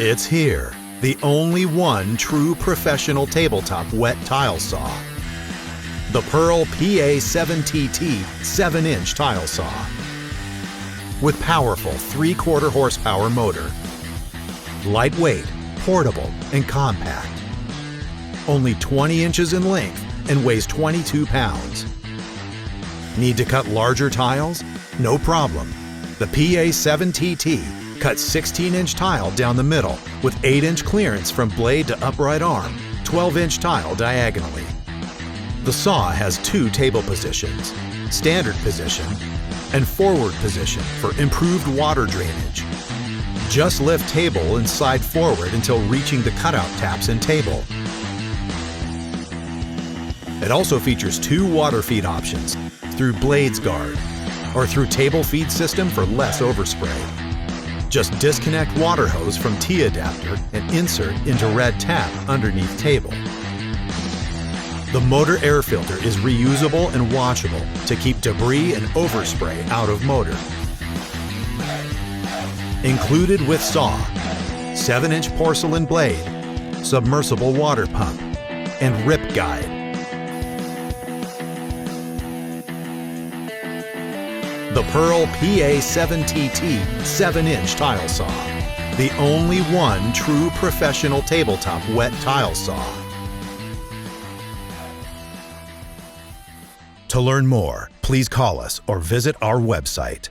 It's here, the only one true professional tabletop wet tile saw. The Pearl PA7TT 7-inch tile saw. With powerful 3/4 horsepower motor. Lightweight, portable, and compact. Only 20 inches in length and weighs 22 pounds. Need to cut larger tiles? No problem. The PA7TT cuts 16-inch tile down the middle with 8-inch clearance from blade to upright arm, 12-inch tile diagonally. The saw has 2 table positions, standard position and forward position for improved water drainage. Just lift table and slide forward until reaching the cutout taps and table. It also features 2 water feed options through Blades Guard or through table feed system for less overspray. Just disconnect water hose from T-adapter and insert into red tap underneath table. The motor air filter is reusable and washable to keep debris and overspray out of motor. Included with saw, 7-inch porcelain blade, submersible water pump, and rip guide. The Pearl PA7TT 7-inch tile saw. The only one true professional tabletop wet tile saw. To learn more, please call us or visit our website.